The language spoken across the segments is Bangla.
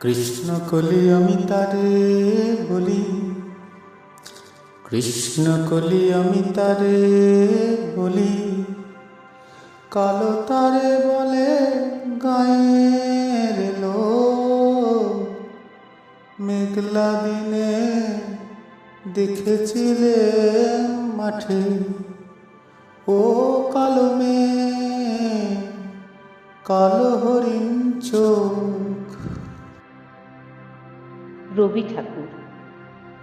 কৃষ্ণ কলি আমি তারে বলি, কৃষ্ণ কলি আমি তারে বলি, কালো তারে বলে গায়ের লোক। মেঘলা দিনে দেখেছিলে মাঠে ও কালো মেঘ, কালো হরিণ চোখ। রবি ঠাকুর,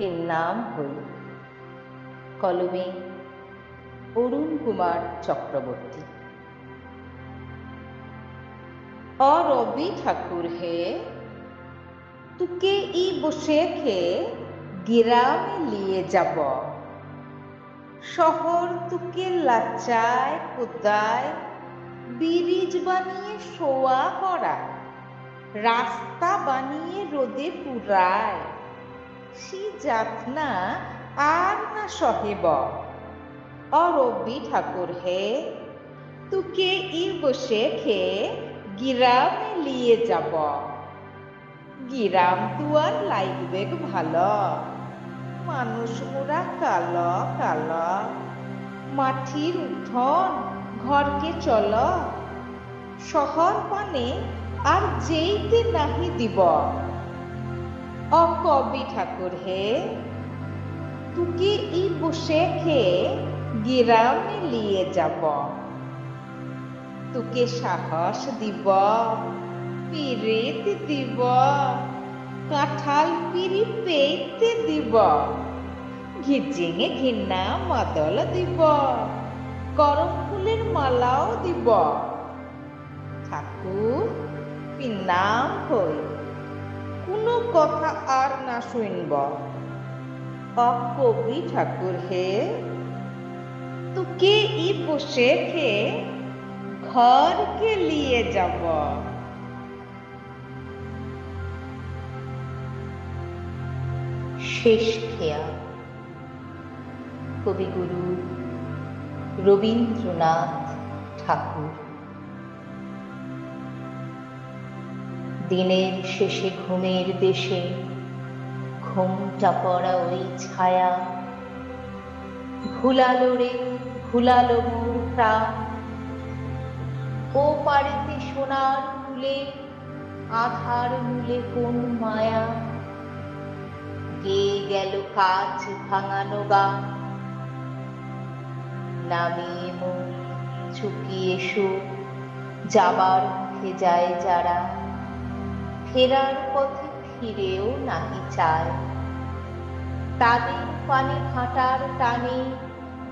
এর নাম হল। কলমে অরুণ কুমার চক্রবর্তী। রবি ঠাকুর হে, তুকে ই বসে খে গ্রামে লিয়ে যাব। শহর তুকে লাচায় কোদায়, ব্রিজ বানিয়ে শোয়া করায়, রাস্তা বানিয়ে রোদে পুরায়। সি যাতনা আর না সহেব। রবি ঠাকুর হে, তুকে ই বসে খে গ্রামে লিয়ে যাব। গিরাম দুয়ার লাগবে ভালো, মানুষ মোরা কালো কালো। মাটির উঠোন ঘরকে চল, শহর পানে আর যেইতে নাহি দিব। কবি ঠাকুর হে, তুকে ই বসে খে গ্রামে লিয়ে যাব। তুকে সাহস দিব, পিরিত দিব, কাঁঠাল পিরি পেতে দিব, ঘিজিঙে ঘিন্না মাদল দিব, করম ফুলের মালাও দিব। ঠাকুর পিনাম হই, কোনো কথা আর না শুনব। কবি ঠাকুর হে, তুকে ই বসে খে ঘরকে লিয়ে যাব। শেষ খেয়া। কবিগুরু রবীন্দ্রনাথ ঠাকুর। দিনের শেষে ঘুমের দেশে ঘুমটা পড়া ওই ছায়া, ভুলালো রে ভুলালো মোর প্রাণ। ও পাড়েতে সোনার ফুলে আধার মূলে কোন মায়া, গেয়ে গেল কাজ ভাঙানো গান। নামিয়ে মুখ চুকিয়ে সুখ যাবার মুখে যায় যারা, ফেরার পথে ফিরেও নাহি চায়। তাদের পানে হাঁটার টানে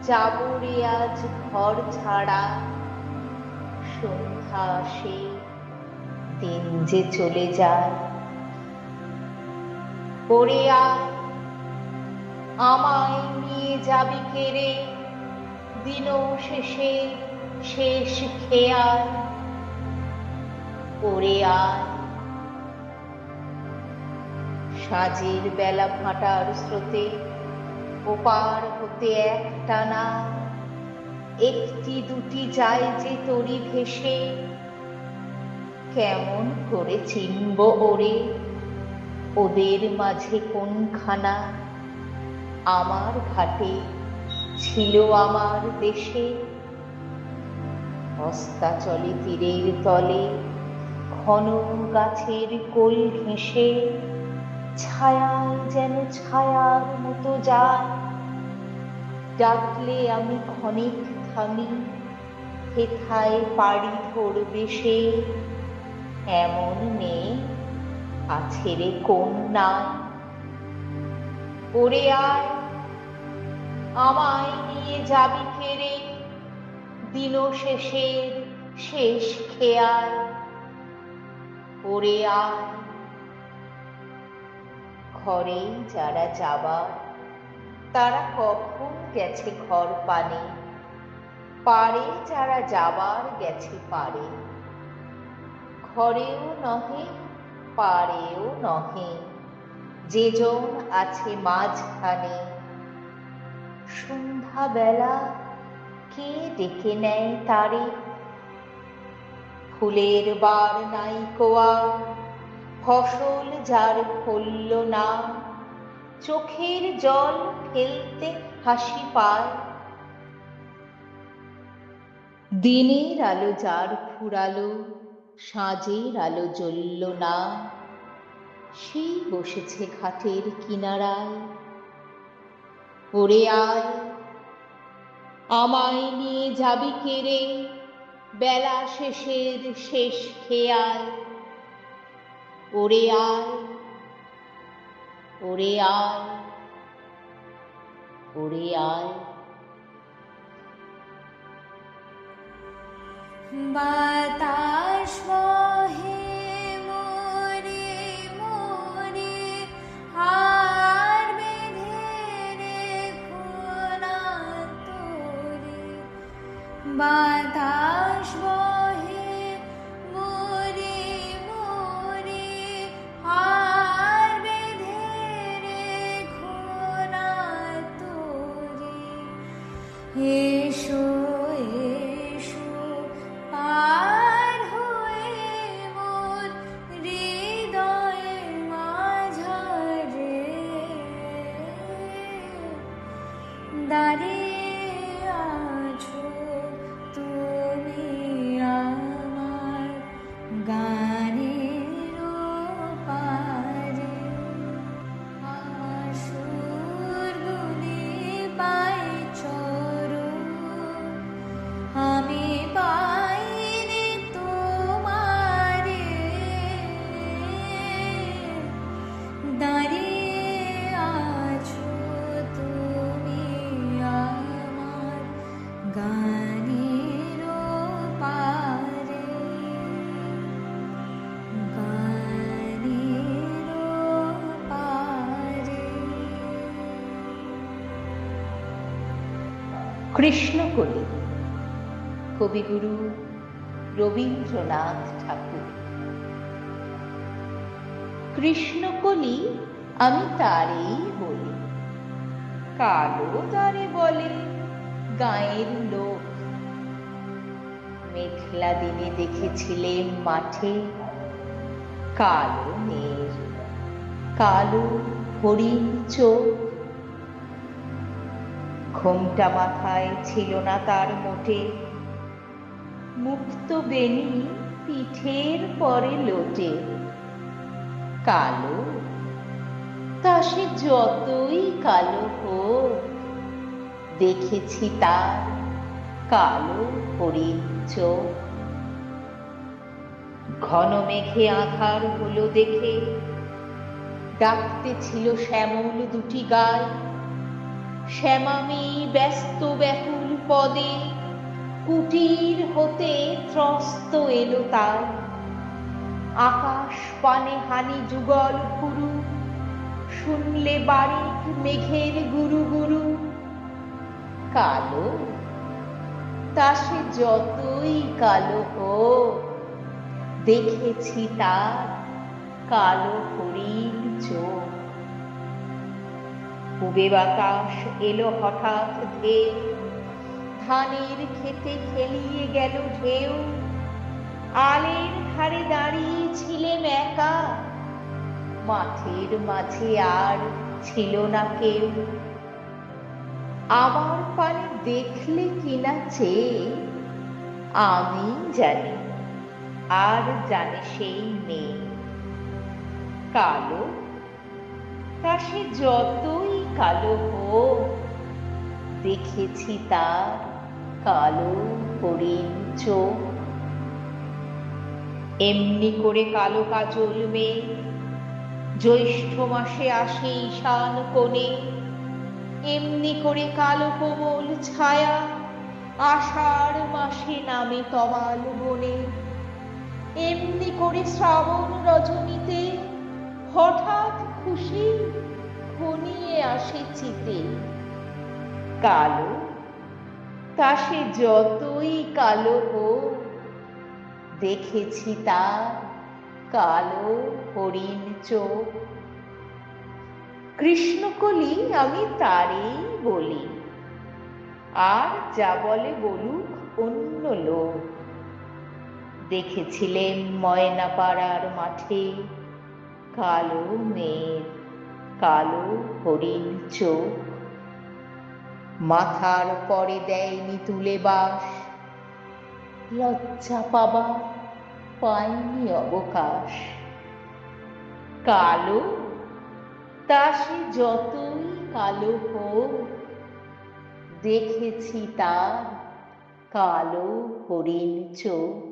যাব রে আজ ঘর ছাড়া। সন্ধ্যা আসে, দিন যে চলে যায়। ওরে আয়, আমায় নিয়ে যাবি কেড়ে দিন শেষে শেষ খেয়াল। ওরে আয়, সাজের বেলা ভাটার স্রোতে ওপার হতে একটানা একটি দুটি যায় যে তরি ভেসে। কেমন করে চিনব ওরে, ওদের মাঝে কোনখানা আমার ঘাটে ছিল আমার দেশে। অস্তাচলে তীরের তলে ঘন গাছের কোল ঘেঁষে, ছায়ায় যেন ছায়ার মতো যায়। ডাকলে আমি ক্ষণিক থামি, হেথায় পাড়ি ধরবে সে। এমন মেয়ে আছে রে কোন নাই। ওরে আয়, আমায় নিয়ে যাবি কেড়ে দিন শেষের শেষ খেয়াল। ওরে আয়, ঘরে যারা যাবার তারা কখন গেছে ঘর পানে, পারে যারা যাবার গেছে পারে। ঘরেও নহে পারেও নহে, যেজন আছে মাঝখানে। সন্ধ্যা বেলা কে ডেকে নেয় তারে, ফুলের বার নাই কোয়া, ফসল যার ফলল না, চোখের জল ফেলতে হাসি পায়। দিনের আলো যার ফুরালো, সাঁঝের আলো জ্বলল না, সেই বসেছে ঘাটের কিনারায়। ওরে আয়, আমায় নিয়ে যাবি কেড়ে, বেলা শেষের শেষ খেয়াল। ওরে আয়, ওরে আয়, ওরে আয়। বাতাস বহে মোরে মোরে, আর বেঁধে রেখো না তোরে। বাতাস বহে মোরে মোরে, আর বেঁধে রেখো না তোরে। এসো এসো পার হয়ে মোর হৃদয়ের মাঝারে, দাঁড়িয়ে আছো তুমি আমার গানের পারে। আমার সুরগুলি পায় চরণ, আমি পাইনি তোমারে। দাঁড়িয়ে আছো তুমি আমার গানের পারে, গানের পারে। কৃষ্ণকলি, কবিগুরু রবীন্দ্রনাথ ঠাকুর। কৃষ্ণকলি আমি তারেই বলি, কালো তারে বলে গাঁয়ের লোক। মেঘলা দিনে দেখেছিলেন মাঠে কালো মেঘ, কালো হরিণ চোখ। ঘোমটা মাথায় ছিল না তার মোটে, মুক্ত বেনি পিঠের পরে লোটে। কালো, তা সে যতই কালো হোক, দেখেছি তার কালো হরিণ চোখ। ঘন মেঘে আঁধার হলো দেখে, ডাকতে ছিল শ্যামল দুটি গায়। শ্যামামি ব্যস্ত ব্যাকুল পদে, কুটির হতে ত্রস্ত এলো তার। আকাশ পানে হানি যুগল ফুরু, শুনলে বারিক মেঘের গুরু গুরু। কালো, তা সে যতই কালো হোক, দেখেছি তার কালো হরিণ চোখ। পূবে বাতাস এলো হঠাৎ ধেয়ে, ধানের খেতে খেলিয়ে গেল ঢেউ। আলের ধারে দাঁড়িয়ে ছিলেম একা, মাঠের মাঝে আর ছিল না কেউ। আমার পানে দেখলে কিনা চেয়ে আমি জানি, আর জানে সেই মেয়ে। কালো, তা সে যতই কালো হোক, দেখেছি তার কালো হরিণ চোখ। এমনি করে কালো কাজল মেঘ জ্যৈষ্ঠ মাসে আসে ঈশান কোণে। এমনি করে কালো কোমল ছায়া আষাঢ় মাসে নামে তমাল বনে। এমনি করে শ্রাবণ রজনীতে হঠাৎ খুশি ঘনিয়ে আসে চিতে। কালো, তা সে যতই কালো হোক, দেখেছি তার কালো হরিণ চোখ। কৃষ্ণকলি আমি তারেই বলি, আর যা বলে বলুক অন্য লোক। দেখেছিলেন ময়নাপাড়ার মাঠে কালো মেঘ, কালো হরিণ চোখ, মাথার পরে দেয়নি তুলে বাস, লজ্জা পাবা পায়নি অবকাশ। কালো, তা সে যতই কালো হোক, দেখেছি তার কালো হরিণ চোখ।